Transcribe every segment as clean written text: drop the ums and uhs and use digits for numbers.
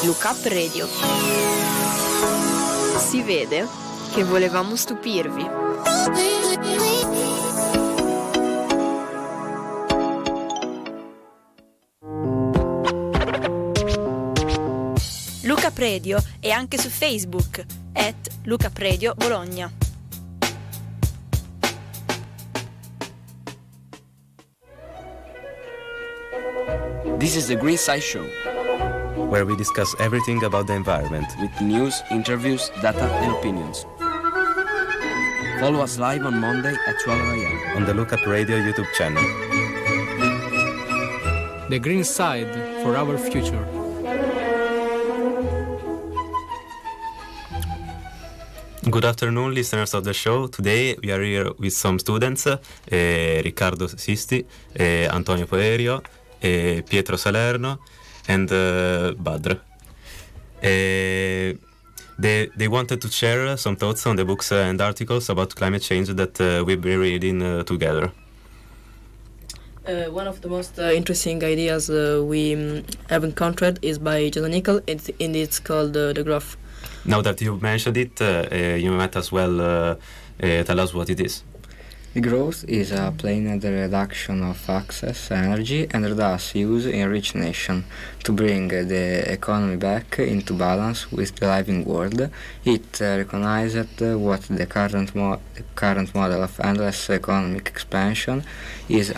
Look Up Radio. Si vede che volevamo stupirvi. Look Up Radio è anche su Facebook @LookUpRadio Bologna. This is the Green Side Show, where we discuss everything about the environment with news, interviews, data and opinions. Follow us live on Monday at 12 a.m. on the Look Up Radio YouTube channel. The Green Side for our future. Good afternoon, listeners of the show. Today we are here with some students, Riccardo Sisti, Antonio Poerio, Pietro Salerno, and Badr. They wanted to share some thoughts on the books and articles about climate change that we've been reading together. One of the most interesting ideas we have encountered is by John Nickel, and it's called The Graph. Now that you've mentioned it, you might as well tell us what it is. The growth is a planned reduction of excess energy and thus use in rich nations to bring the economy back into balance with the living world. It recognized what the current model of endless economic expansion is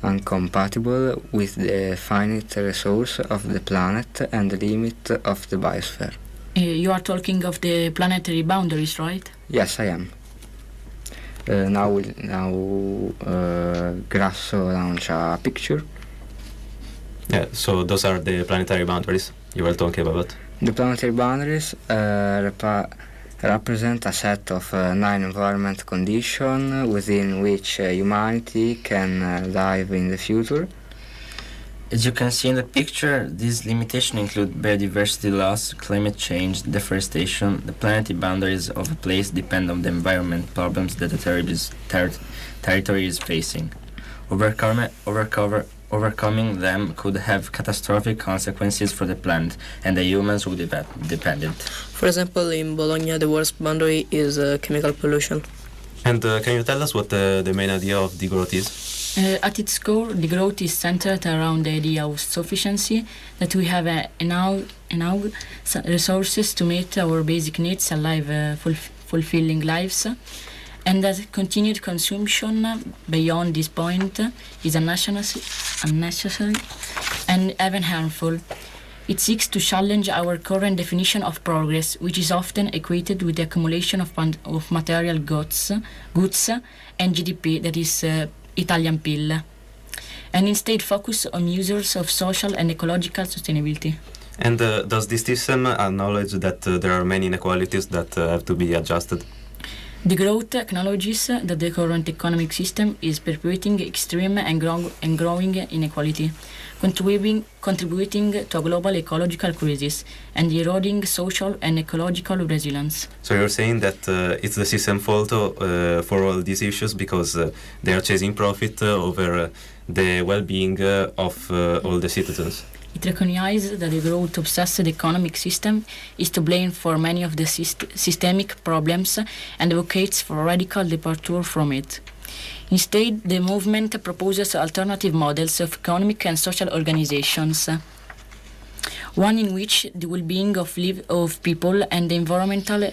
incompatible with the finite resource of the planet and the limit of the biosphere. You are talking of the planetary boundaries, right? Yes, I am. Now Grasso launch a picture. Yeah, so those are the planetary boundaries you were talking about. The planetary boundaries represent a set of 9 environment conditions within which humanity can live in the future. As you can see in the picture, these limitations include biodiversity loss, climate change, deforestation. The planetary boundaries of a place depend on the environment problems that the territory is facing. Overcoming them could have catastrophic consequences for the planet and the humans who depend it. For example, in Bologna, the worst boundary is chemical pollution. And can you tell us what the main idea of degrowth is? At its core, degrowth is centered around the idea of sufficiency, that we have enough resources to meet our basic needs and live fulfilling lives, and that continued consumption beyond this point is unnecessary and even harmful. It seeks to challenge our current definition of progress, which is often equated with the accumulation of material goods and GDP, that is Italian PIL, and instead focus on measures of social and ecological sustainability. And does this system acknowledge that there are many inequalities that have to be adjusted? The growth acknowledges that the current economic system is perpetuating extreme and growing inequality, contributing to a global ecological crisis and eroding social and ecological resilience. So you're saying that it's the system's fault for all these issues because they are chasing profit over the well-being of all the citizens? It recognizes that the growth-obsessed economic system is to blame for many of the systemic problems and advocates for radical departure from it. Instead, the movement proposes alternative models of economic and social organizations, one in which the well-being of people and the environmental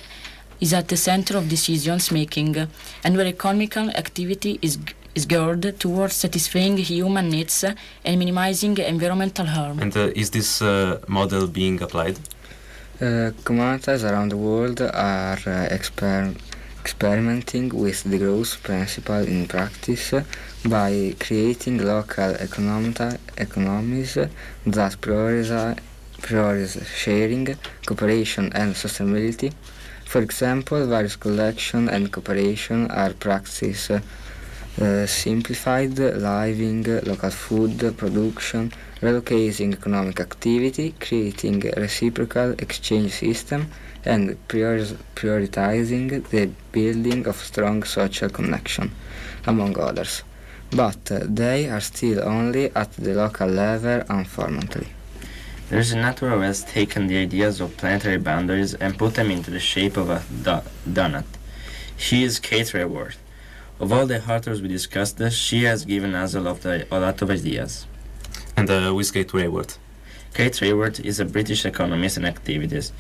is at the center of decisions making, and where economical activity is geared towards satisfying human needs and minimizing environmental harm. And is this model being applied? Communities around the world are experimenting with the growth principle in practice by creating local economies that prioritize sharing, cooperation and sustainability. For example, various collection and cooperation are practiced simplified living, local food production, relocating economic activity, creating a reciprocal exchange system, and prioritizing the building of strong social connection, among others. But they are still only at the local level, unfortunately. The originator who has taken the ideas of planetary boundaries and put them into the shape of a donut. She is Kate Raworth. Of all the authors we discussed, she has given us a lot of ideas. And who is Kate Raworth? Kate Raworth is a British economist and activist,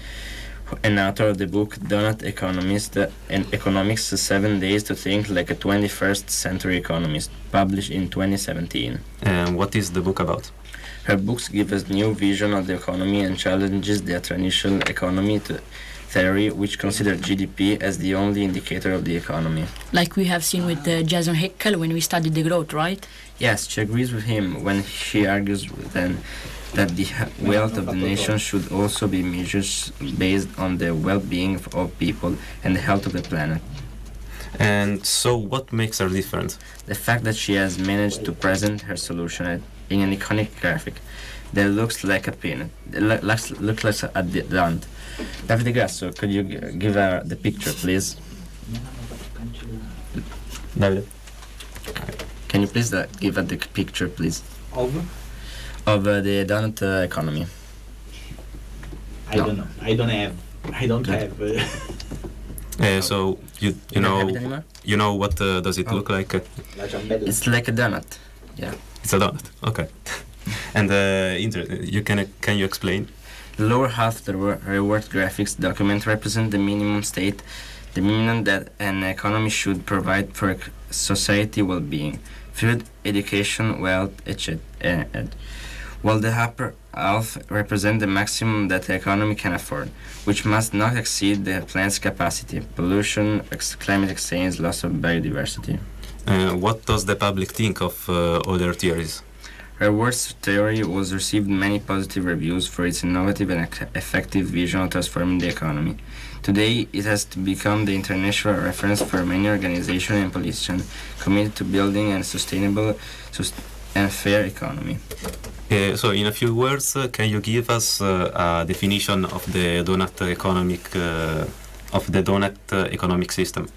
and author of the book Donut Economist and Economics 7 Days to Think Like a 21st Century Economist, published in 2017. And what is the book about? Her books give us new vision of the economy and challenges the traditional economy theory, which considered GDP as the only indicator of the economy. Like we have seen with Jason Hickel when we studied the growth, right? Yes, she agrees with him when she argues then that the wealth of the nation should also be measured based on the well-being of people and the health of the planet. And so what makes her different? The fact that she has managed to present her solution in an iconic graphic that looks like a peanut, looks like a donut. Davide Grasso, could you give her the picture, please? Davide? Can you please give her the picture, please? Of the donut economy. I don't know. I don't have. So you know what does it look like? It's like a donut. Yeah. It's a donut. Okay. And can you explain? The lower half of the reward graphics document represent the minimum that an economy should provide for society well-being, food, education, wealth, etc. While the upper half represent the maximum that the economy can afford, which must not exceed the planet's capacity, pollution, climate exchange, loss of biodiversity. What does the public think of other theories? Raworth's theory was received many positive reviews for its innovative and effective vision of transforming the economy. Today, it has become the international reference for many organizations and politicians committed to building a sustainable and fair economy. So, in a few words, can you give us a definition of the donut economic system?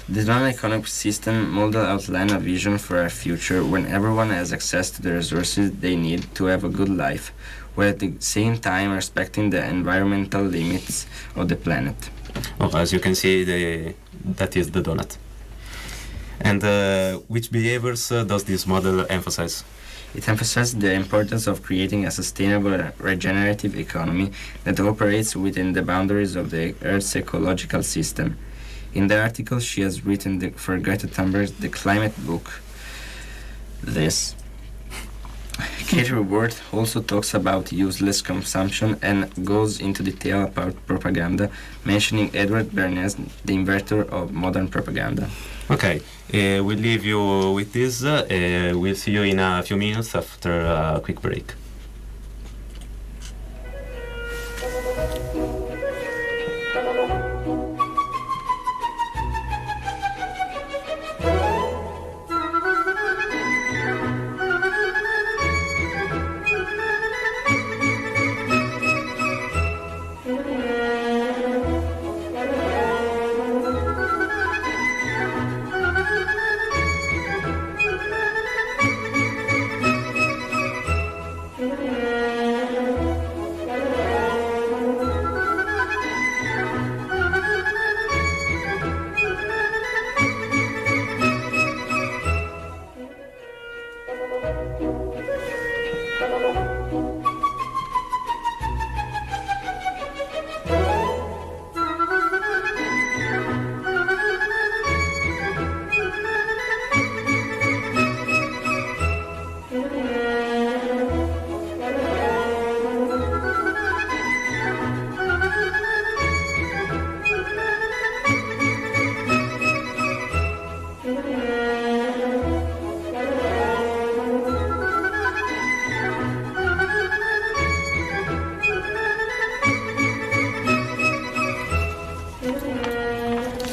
The donut economic system model outline a vision for a future when everyone has access to the resources they need to have a good life, while at the same time respecting the environmental limits of the planet. Oh, as you can see, that is the donut. And which behaviors does this model emphasize? It emphasizes the importance of creating a sustainable, regenerative economy that operates within the boundaries of the Earth's ecological system. In the article, she has written for Greta Thunberg's The Climate Book. Kate Raworth also talks about useless consumption and goes into detail about propaganda, mentioning Edward Bernays, the inventor of modern propaganda. Okay, we'll leave you with this. We'll see you in a few minutes after a quick break.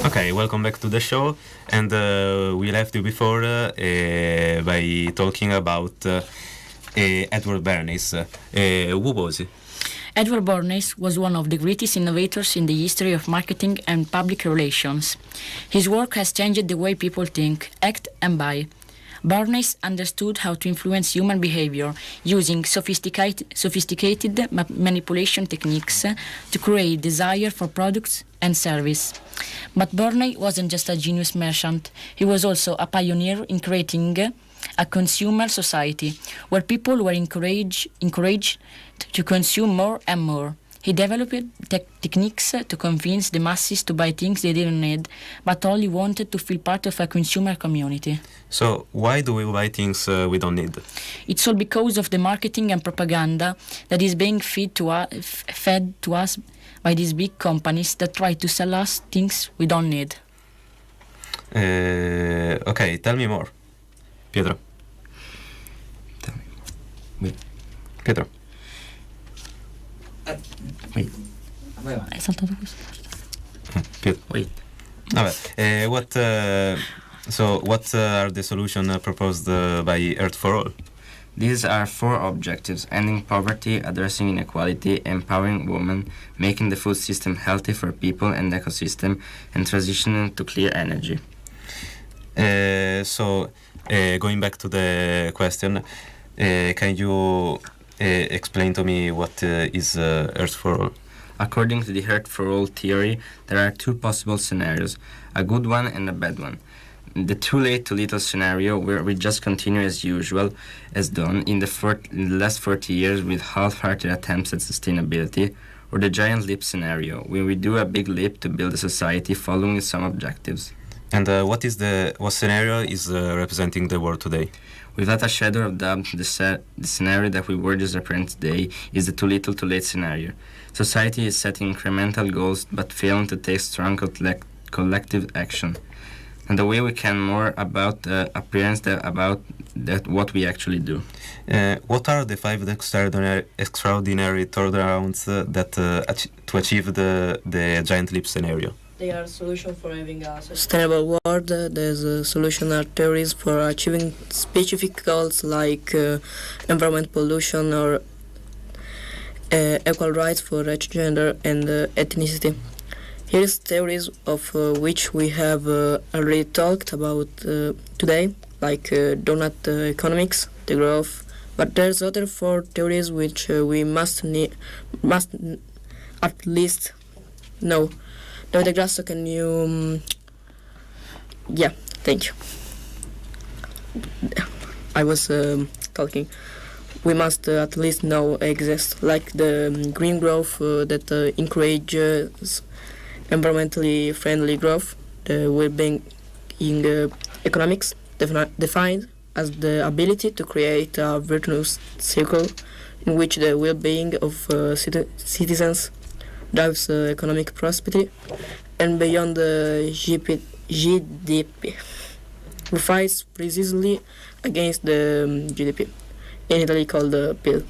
Okay, welcome back to the show, and we left you before by talking about Edward Bernays. Who was he? Edward Bernays was one of the greatest innovators in the history of marketing and public relations. His work has changed the way people think, act, and buy. Bernays understood how to influence human behavior using sophisticated manipulation techniques to create desire for products and service. But Bernays wasn't just a genius merchant, he was also a pioneer in creating a consumer society where people were encouraged to consume more and more. He developed techniques to convince the masses to buy things they didn't need, but only wanted to feel part of a consumer community. So, why do we buy things we don't need? It's all because of the marketing and propaganda that is being fed to us by these big companies that try to sell us things we don't need. Okay, tell me more. Pietro. Tell me more. Pietro. Wait. Hai saltato questo? Pietro. Wait. Vabbè, what are the solutions proposed by Earth for All? These are 4 objectives: ending poverty, addressing inequality, empowering women, making the food system healthy for people and ecosystem, and transitioning to clear energy. Going back to the question, can you explain to me what is Earth for All? According to the Earth for All theory, there are 2 possible scenarios, a good one and a bad one. The too late too little scenario, where we just continue as usual, as done in the last 40 years with half-hearted attempts at sustainability, or the giant leap scenario, where we do a big leap to build a society following some objectives. And what scenario is representing the world today? Without a shadow of doubt, the scenario that we were just representing today is the too little too late scenario. Society is setting incremental goals but failing to take strong collective action. And the way we can more about the appearance about that what we actually do. What are the 5 extraordinary turnarounds to achieve the giant leap scenario? They are a solution for having a sustainable world. There's a solution are theories for achieving specific goals like environment pollution or equal rights for each gender and ethnicity. Here is theories of which we have already talked about today, like donut economics, the growth. But there's other 4 theories which we must at least know. David Grasso, can you... yeah, thank you. I was talking. We must at least know exist, like the green growth that encourages environmentally friendly growth, the well-being in economics, defined as the ability to create a virtuous circle in which the well-being of citizens drives economic prosperity, and beyond the GDP, we fight precisely against the GDP, in Italy called the PIL.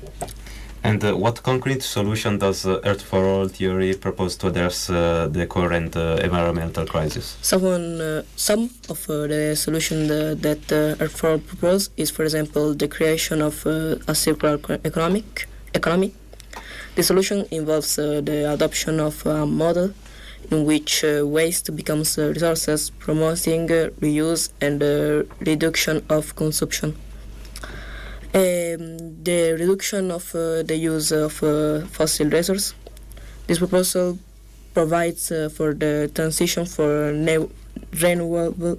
And what concrete solution does Earth for All theory propose to address the current environmental crisis? Some of the solutions that Earth for All propose is, for example, the creation of a circular economy. The solution involves the adoption of a model in which waste becomes resources, promoting reuse and reduction of consumption. The reduction of the use of fossil resources. This proposal provides for the transition for renewable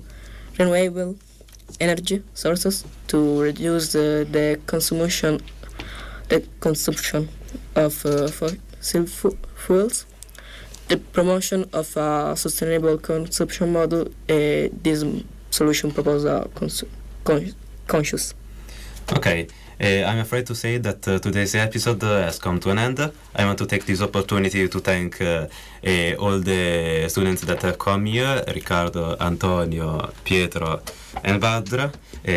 energy sources to reduce the consumption of fossil fuels. The promotion of a sustainable consumption model. This solution proposal conscious. Okay, I'm afraid to say that today's episode has come to an end. I want to take this opportunity to thank all the students that have come here, Riccardo, Antonio, Pietro and Badra,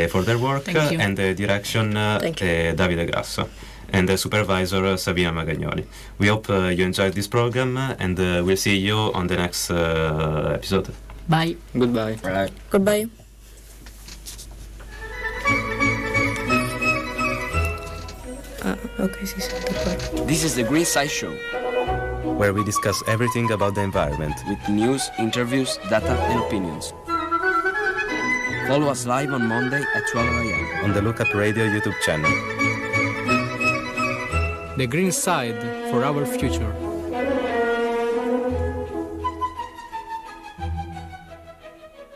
for their work, and the direction Davide Grasso, and the supervisor Sabina Magagnoli. We hope you enjoyed this program, and we'll see you on the next episode. Bye. Goodbye. Bye. Goodbye. Okay, This is the Green Side Show, where we discuss everything about the environment with news, interviews, data and opinions. Follow us live on Monday at 12 a.m. on the Look Up Radio YouTube channel. The green side for our future.